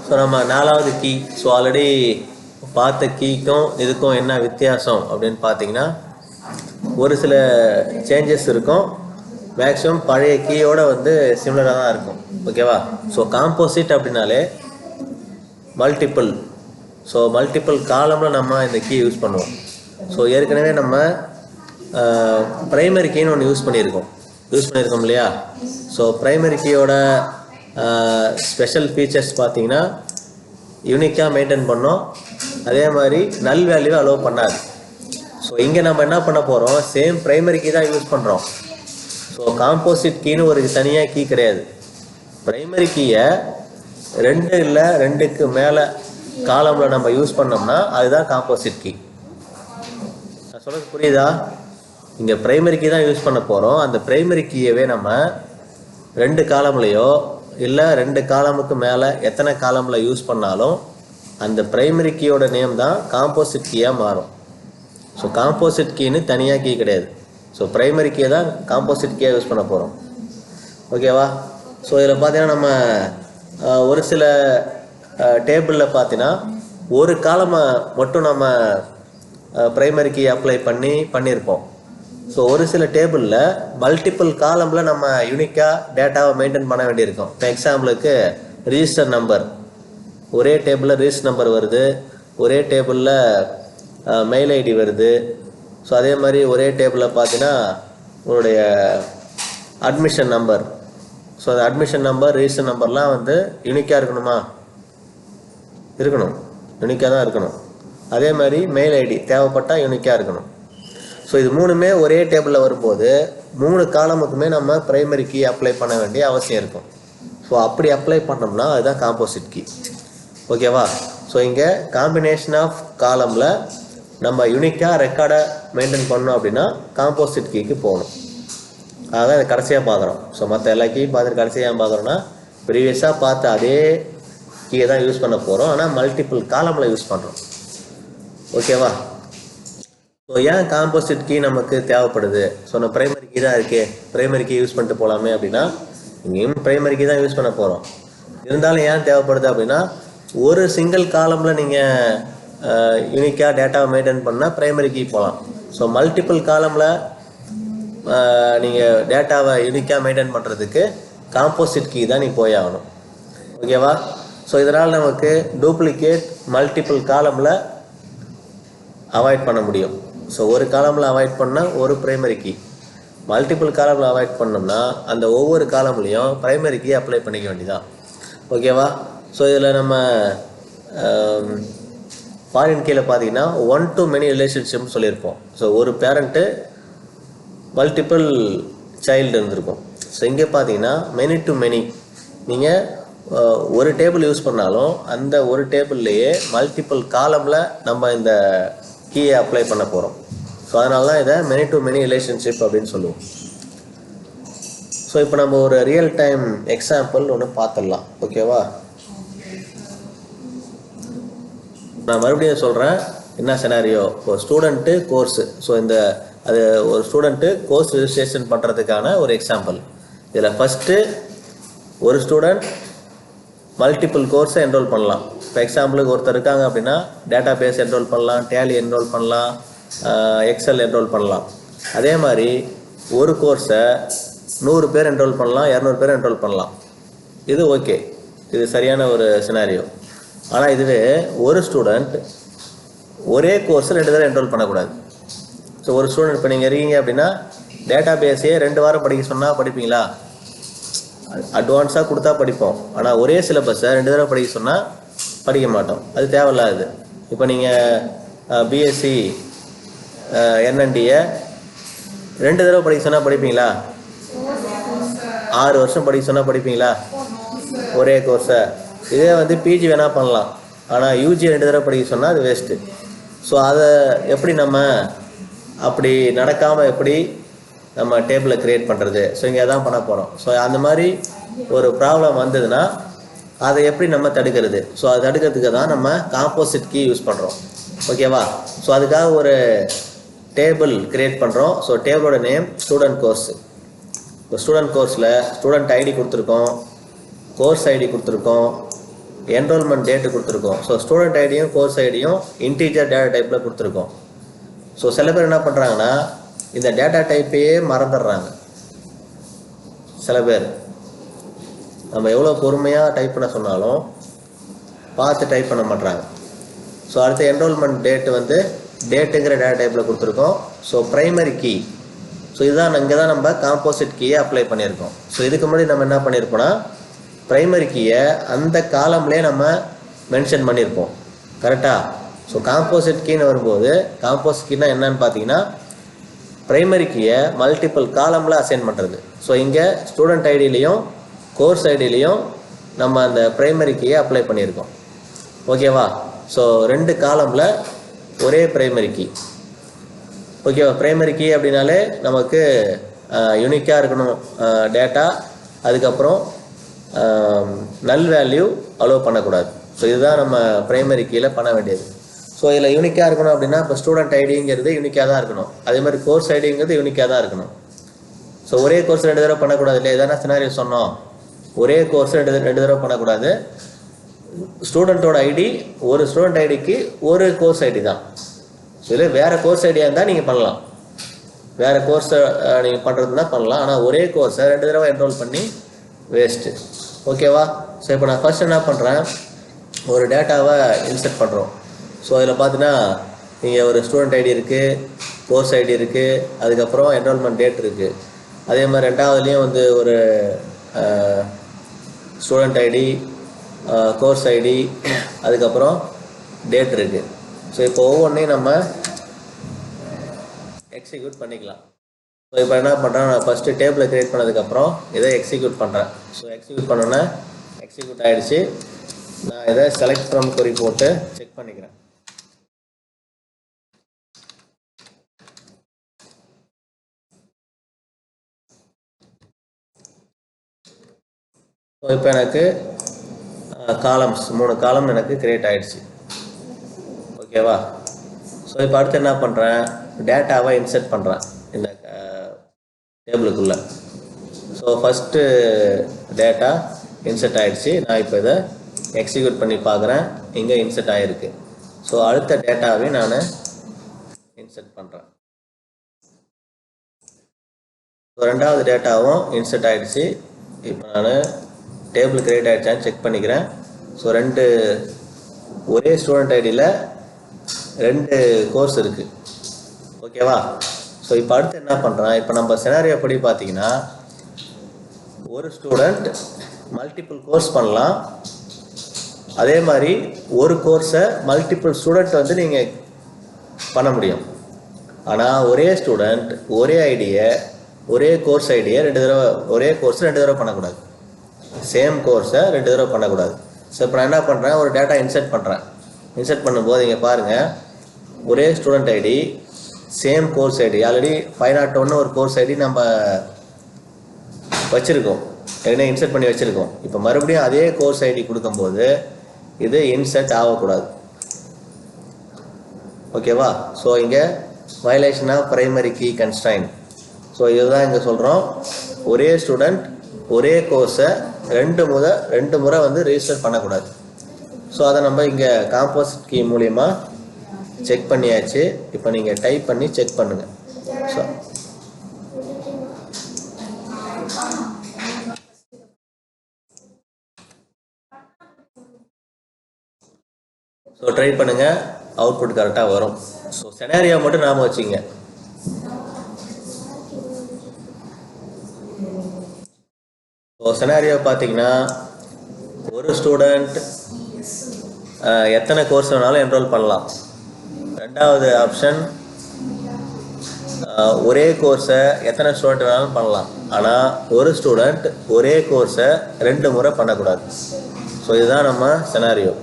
So நம்ம நாலாவது key. So already பார்த்த கீக்கும் இதுக்கும் என்ன வித்தியாசம் அப்படின்னு பார்த்தீங்கன்னா, ஒரு சில சேஞ்சஸ் இருக்கும். மேக்ஸிமம் பழைய கீயோட வந்து சிமிலராக தான் இருக்கும். ஓகேவா? ஸோ காம்போசிட் அப்படின்னாலே மல்டிபிள். ஸோ மல்டிபிள் காலமில் நம்ம இந்த கீ யூஸ் பண்ணுவோம். ஸோ ஏற்கனவே நம்ம ப்ரைமரி கீன்னு ஒன்று யூஸ் பண்ணியிருக்கோம் இல்லையா? ஸோ ப்ரைமரி கீயோட ஸ்பெஷல் ஃபீச்சர்ஸ் பார்த்தீங்கன்னா யூனிக்காக மெயின்டைன் பண்ணோம். அதே மாதிரி நல் வேல்யூவை அலோவ் பண்ணாது. ஸோ இங்கே நம்ம என்ன பண்ண போகிறோம், சேம் ப்ரைமரி கீ தான் யூஸ் பண்ணுறோம். ஸோ காம்போசிட் கீன்னு ஒரு தனியாக கீ கிடையாது. ப்ரைமரி கீயை 2 இல்லை 2க்கு மேலே காலமில் நம்ம யூஸ் பண்ணோம்னா அதுதான் காம்போசிட் கீ. நான் சொல்கிறது புரியுதா? இங்கே ப்ரைமரி கீ தான் யூஸ் பண்ண போகிறோம். அந்த ப்ரைமரி கீயவே நம்ம 2 காலம்லையோ இல்லை 2 காலமுக்கு மேலே எத்தனை காலமில் யூஸ் பண்ணாலும் அந்த ப்ரைமரி கீயோட நேம் தான் காம்போசிட் கீயாக மாறும். ஸோ காம்போசிட் கீன்னு தனியாக கீ கிடையாது. ஸோ ப்ரைமரி கீயை தான் காம்போசிட் கீயாக யூஸ் பண்ண போகிறோம். ஓகேவா? ஸோ இதில் பார்த்தீங்கன்னா நம்ம ஒரு சில டேபிளில் பார்த்தீங்கன்னா ஒரு காலமை மட்டும் நம்ம ப்ரைமரி கீ அப்ளை பண்ணியிருப்போம். ஸோ ஒரு சில டேபிளில் மல்டிபிள் காலமில் நம்ம யூனிக்காக டேட்டாவை மெயின்டைன் பண்ண வேண்டியிருக்கும். இப்போ எக்ஸாம்பிளுக்கு ரிஜிஸ்டர் நம்பர், ஒரே டேபிளில் ரிஜிஸ்டர் நம்பர் வருது, ஒரே டேபிளில் மெயில் ஐடி வருது. ஸோ அதே மாதிரி ஒரே டேபிளில் பார்த்தீங்கன்னா உங்களுடைய அட்மிஷன் நம்பர். ஸோ அந்த அட்மிஷன் நம்பர் ரிஜிஸ்டர் நம்பர்லாம் வந்து யூனிக்காக இருக்கணும், யூனிக்காக தான் இருக்கணும். அதே மாதிரி மெயில் ஐடி தேவைப்பட்டால் யூனிக்காக இருக்கணும். ஸோ இது 3மே ஒரே டேபிளில் வரும்போது 3 காலமுக்குமே நம்ம ப்ரைமரி கீ அப்ளை பண்ண வேண்டிய அவசியம் இருக்கும். ஸோ அப்படி அப்ளை பண்ணோம்னா அதுதான் காம்போசிட் கீ. ஓகேவா? ஸோ இங்கே காம்பினேஷன் ஆஃப் காலமில் நம்ம யூனிக்காக ரெக்கார்டை மெயின்டைன் பண்ணோம் அப்படின்னா காம்போசிட் கீக்கு போகணும். அதான் இதை கடைசியாக பார்க்குறோம். ஸோ மற்ற எல்லா கீயும் பார்த்துட்டு கடைசியாக பார்க்குறோன்னா ப்ரீவியஸாக பார்த்து அதே கீயை தான் யூஸ் பண்ண போகிறோம், ஆனால் மல்டிபிள் காலமில் யூஸ் பண்ணுறோம். ஓகேவா? ஸோ ஏன் காம்போசிட் கீ நமக்கு தேவைப்படுது? ஸோ நம்ம ப்ரைமரி கீ தான் இருக்கே, ப்ரைமரி கீ யூஸ் பண்ணிட்டு போகலாமே அப்படின்னா இங்கேயும் ப்ரைமரி கீ தான் யூஸ் பண்ண போகிறோம். இருந்தாலும் ஏன் தேவைப்படுது அப்படின்னா ஒரு சிங்கிள் காலமில் நீங்கள் யூனிக்காக டேட்டாவை மெயின்டைன் பண்ணால் ப்ரைமரி கீ போகலாம். ஸோ மல்டிபிள் காலமில் நீங்கள் டேட்டாவை யூனிக்காக மெயின்டைன் பண்ணுறதுக்கு காம்போசிட் கீ தான் நீங்கள் போய் ஆகணும். ஓகேவா? ஸோ இதனால் நமக்கு டூப்ளிகேட் மல்டிபிள் காலமில் அவாய்ட் பண்ண முடியும். ஸோ ஒரு காலமில் அவாய்ட் பண்ணால் ஒரு ப்ரைமரி கீ, மல்டிபிள் காலமில் அவாய்ட் பண்ணோம்னா அந்த ஒவ்வொரு காலம்லேயும் ப்ரைமரி கீ அப்ளை பண்ணிக்க வேண்டியதான். ஓகேவா? ஸோ இதில் நம்ம ஃபாரின் கீழே பார்த்தீங்கன்னா 1 to many ரிலேஷன்ஷிப்னு சொல்லியிருப்போம். ஸோ ஒரு பேரண்ட்டு மல்டிபிள் சைல்டு இருந்திருக்கும். ஸோ இங்கே பார்த்தீங்கன்னா மெனி டு மெனி, நீங்கள் ஒரு டேபிள் யூஸ் பண்ணாலும் அந்த ஒரு டேபிள்லேயே மல்டிபிள் காலமில் நம்ம இந்த கீயை அப்ளை பண்ண போகிறோம். ஸோ அதனால தான் இதை மெனி டு மெனி ரிலேஷன்ஷிப் அப்படின்னு சொல்லுவோம். ஸோ இப்போ நம்ம ஒரு ரியல் டைம் எக்ஸாம்பிள் ஒன்று பார்த்துடலாம். ஓகேவா? நான் மறுபடியும் சொல்கிறேன் என்ன சினாரியோ. ஒரு ஸ்டூடெண்ட்டு கோர்ஸு, ஸோ இந்த அது ஒரு ஸ்டூடெண்ட்டு கோர்ஸ் ரிஜிஸ்ட்ரேஷன் பண்ணுறதுக்கான ஒரு எக்ஸாம்பிள். இதில் ஃபஸ்ட்டு ஒரு ஸ்டூடெண்ட் மல்டிபிள் கோர்ஸை என்ரோல் பண்ணலாம். இப்போ எக்ஸாம்பிளுக்கு ஒருத்தர் இருக்காங்க அப்படின்னா டேட்டா பேஸ் என்ரோல் பண்ணலாம், டேலி என்ரோல் பண்ணலாம், எக்ஸல் என்ரோல் பண்ணலாம். அதே மாதிரி ஒரு கோர்ஸை 100 பேர் என்ரோல் பண்ணலாம், 200 பேர் என்ரோல் பண்ணலாம். இது ஓகே, இது சரியான ஒரு சினாரியோ. ஆனால் இதுவே ஒரு ஸ்டூடெண்ட் ஒரே கோர்ஸை 2 தடவை என்ரோல் பண்ணக்கூடாது. ஸோ ஒரு ஸ்டூடெண்ட் இப்போ நீங்கள் இருக்கீங்க அப்படின்னா டேட்டா பேஸையே 2 வாரம் படிக்க சொன்னால் படிப்பீங்களா? அட்வான்ஸாக கொடுத்தா படிப்போம். ஆனால் ஒரே சிலபஸை 2 தடவை படிக்க சொன்னால் படிக்க மாட்டோம். அது தேவையில்லாது. இப்போ நீங்கள் பிஎஸ்சி என்என்டியை 2 தடவை படிக்க சொன்னால் படிப்பீங்களா? 6 வருஷம் படிக்க சொன்னால் படிப்பீங்களா? ஒரே கோர்ஸை. இதே வந்து பிஜி வேணால் பண்ணலாம், ஆனால் யூஜி 2 தடவை படிக்க சொன்னால் அது வேஸ்ட்டு. ஸோ அதை எப்படி நம்ம அப்படி நடக்காமல் எப்படி நம்ம டேபிளை க்ரியேட் பண்ணுறது? ஸோ இங்கே தான் பண்ண போகிறோம். ஸோ அந்த மாதிரி ஒரு ப்ராப்ளம் வந்ததுன்னா அதை எப்படி நம்ம தடுக்கிறது? ஸோ அதை தடுக்கிறதுக்கு தான் நம்ம காம்போசிட் கீ யூஸ் பண்ணுறோம். ஓகேவா? ஸோ அதுக்காக ஒரு டேபிள் க்ரியேட் பண்ணுறோம். ஸோ டேபிளோட நேம் ஸ்டூடெண்ட் கோர்ஸ். இப்போ ஸ்டூடெண்ட் கோர்ஸில் ஸ்டூடெண்ட் ஐடி கொடுத்துருக்கோம், கோர்ஸ் ஐடி கொடுத்துருக்கோம், என்ரோல்மெண்ட் டேட்டு கொடுத்துருக்கோம். ஸோ ஸ்டூடெண்ட் ஐடியும் கோர்ஸ் ஐடியும் இன்டீஜர் டேட்டா டைப்பில் கொடுத்துருக்கோம். ஸோ சில பேர் என்ன பண்ணுறாங்கன்னா இந்த டேட்டா டைப்பையே மறந்துடுறாங்க. சில பேர் நம்ம எவ்வளோ பொறுமையாக டைப் பண்ண சொன்னாலும் பார்த்து டைப் பண்ண மாட்டாங்க. ஸோ அடுத்து என்ரோல்மெண்ட் டேட்டு வந்து டேட்டுங்கிற டேட்டா டைப்பில் கொடுத்துருக்கோம். ஸோ ப்ரைமரி கீ, ஸோ இதுதான் இங்கே தான் நம்ம காம்போசிட் கீயை அப்ளை பண்ணியிருக்கோம். ஸோ இதுக்கு முன்னாடி நம்ம என்ன பண்ணியிருக்கோம்னா ப்ரைமரி கீயை அந்த காலம்லேயே நம்ம மென்ஷன் பண்ணியிருப்போம். கரெக்டாக? ஸோ காம்போசிட் கீன்னு வரும்போது காம்போசிட் கீனா என்னன்னு பார்த்தீங்கன்னா ப்ரைமரி கீயை மல்டிபிள் காலமில் அசைன் பண்ணுறது. ஸோ இங்கே ஸ்டூடெண்ட் ஐடியிலையும் கோர்ஸ் ஐடியிலையும் நம்ம அந்த ப்ரைமரி கீயை அப்ளை பண்ணியிருக்கோம். ஓகேவா? ஸோ 2 காலமில் ஒரே ப்ரைமரி கீ. ஓகேவா? ப்ரைமரி கீ அப்படின்னாலே நமக்கு யூனிக்காக இருக்கணும் டேட்டா, அதுக்கப்புறம் நல் வேல்யூ அலோவ் பண்ணக்கூடாது. ஸோ இதுதான் நம்ம ப்ரைமரி கீயில் பண்ண வேண்டியது. ஸோ இதில் யூனிக்காக இருக்கணும் அப்படின்னா இப்போ ஸ்டூடெண்ட் ஐடிங்கிறது யூனிக்காக தான் இருக்கணும், அதே மாதிரி கோர்ஸ் ஐடிங்கிறது யூனிக்காக தான் இருக்கணும். ஸோ ஒரே கோர்ஸ் 2 தடவை பண்ணக்கூடாது இல்லையா? இதான சினாரியோ சொன்னோம். ஒரே கோர்ஸ் 2 தடவை பண்ணக்கூடாது. ஸ்டூடெண்ட்டோட ஐடி ஒரு ஸ்டூடெண்ட் ஐடிக்கு ஒரு கோர்ஸ் ஐடி தான். ஸோ இதில் வேறு கோர்ஸ் ஐடியாக இருந்தால் நீங்கள் பண்ணலாம், வேறு கோர்ஸை நீங்கள் பண்ணுறதுனா பண்ணலாம். ஆனால் ஒரே கோர்ஸை 2 தடவை என்ரோல் பண்ணி வேஸ்ட்டு. ஓகேவா? ஸோ இப்போ நான் ஃபர்ஸ்ட் என்ன பண்ணுறேன், ஒரு டேட்டாவை இன்சர்ட் பண்ணுறோம். ஸோ அதில் பார்த்தீங்கன்னா இங்கே ஒரு ஸ்டூடெண்ட் ஐடி இருக்குது, கோர்ஸ் ஐடி இருக்குது, அதுக்கப்புறம் என்ரோல்மெண்ட் டேட் இருக்குது. அதே மாதிரி ரெண்டாவதுலேயும் வந்து ஒரு ஸ்டூடெண்ட் ஐடி, கோர்ஸ் ஐடி, அதுக்கப்புறம் டேட் இருக்குது. ஸோ இப்போ ஒவ்வொன்றையும் நம்ம எக்ஸிக்யூட் பண்ணிக்கலாம். ஸோ இப்போ என்ன பண்ணுறேன், நான் ஃபஸ்ட்டு டேபிளை க்ரியேட் பண்ணதுக்கப்புறம் இதை எக்ஸிக்யூட் பண்ணுறேன். ஸோ எக்ஸிக்யூட் பண்ணோன்னே எக்ஸிக்யூட் ஆகிடுச்சு. நான் இதை செலக்ட் ஃப்ரம் கொரி போட்டு செக் பண்ணிக்கிறேன். ஸோ இப்போ எனக்கு காலம்ஸ் 3 காலம் எனக்கு கிரியேட் ஆகிடுச்சு. ஓகேவா? ஸோ இப்போ அடுத்து என்ன பண்ணுறேன், டேட்டாவை இன்சர்ட் பண்ணுறேன் இந்த டேபிளுக்குள்ளே. ஸோ ஃபஸ்ட்டு டேட்டா இன்சர்ட் ஆகிடுச்சு. நான் இப்போ இதை எக்ஸிக்யூட் பண்ணி பார்க்குறேன், இங்கே இன்சர்ட் ஆகிருக்கு. ஸோ அடுத்த டேட்டாவே நான் இன்சர்ட் பண்ணுறேன். ஸோ ரெண்டாவது டேட்டாவும் இன்சர்ட் ஆகிடுச்சு. இப்போ நான் டேபிள் கிரியேட் ஆகிடுச்சான்னு செக் பண்ணிக்கிறேன். ஸோ 2 ஒரே ஸ்டூடெண்ட் ஐடியில் 2 கோர்ஸ் இருக்குது. ஓகேவா? ஸோ இப்போ அடுத்து என்ன பண்ணுறேன், இப்போ நம்ம சினாரியோ படி பார்த்தீங்கன்னா ஒரு ஸ்டூடெண்ட் மல்டிபிள் கோர்ஸ் பண்ணலாம், அதே மாதிரி ஒரு கோர்ஸை மல்டிபிள் ஸ்டூடெண்ட் வந்து நீங்கள் பண்ண முடியும். ஆனால் ஒரே ஸ்டூடெண்ட் ஒரே ஐடியை ஒரே கோர்ஸ் ஐடியை 2 தடவை, ஒரே கோர்ஸ் 2 தடவை பண்ணக்கூடாது, சேம் கோர்ஸை 2 தடவை பண்ணக்கூடாது. ஸோ இப்போ நான் என்ன பண்ணுறேன், ஒரு டேட்டா இன்சர்ட் பண்ணுறேன். இன்சர்ட் பண்ணும்போது இங்கே பாருங்கள், ஒரே student ID same course ID, already 501 ஒரு கோர்ஸ் ஐடி நம்ம வச்சுருக்கோம், ஏன்னா இன்சர்ட் பண்ணி வச்சுருக்கோம். இப்போ மறுபடியும் அதே கோர்ஸ் ஐடி கொடுக்கும்போது இது இன்சர்ட் ஆகக்கூடாது. ஓகேவா? ஸோ இங்கே violation of primary key constraint. So இதுதான் இங்கே சொல்கிறோம், ஒரே ஸ்டூடெண்ட் ஒரே கோர்ஸை 2 முறை வந்து ரெஜிஸ்டர் பண்ணக்கூடாது. ஸோ அதை நம்ம இங்கே காம்போசிட் கீ மூலிமா செக் பண்ணியாச்சு. இப்போ நீங்கள் டைப் பண்ணி செக் பண்ணுங்கள். ஸோ ட்ரை பண்ணுங்கள், அவுட்புட் கரெக்டாக வரும். ஸோ சினாரியோ மட்டும் நாம வச்சுங்க. ஸோ சினாரியோ பார்த்தீங்கன்னா ஒரு ஸ்டூடெண்ட் எத்தனை கோர்ஸ் வேணாலும் என்ரோல் பண்ணலாம். ரெண்டாவது ஆப்ஷன் ஒரே கோர்ஸை எத்தனை ஸ்டூடெண்ட் வேணாலும் பண்ணலாம், ஆனால் ஒரு ஸ்டூடெண்ட் ஒரே கோர்ஸை 2 முறை பண்ணக்கூடாது. ஸோ இதுதான் நம்ம சினாரியோ.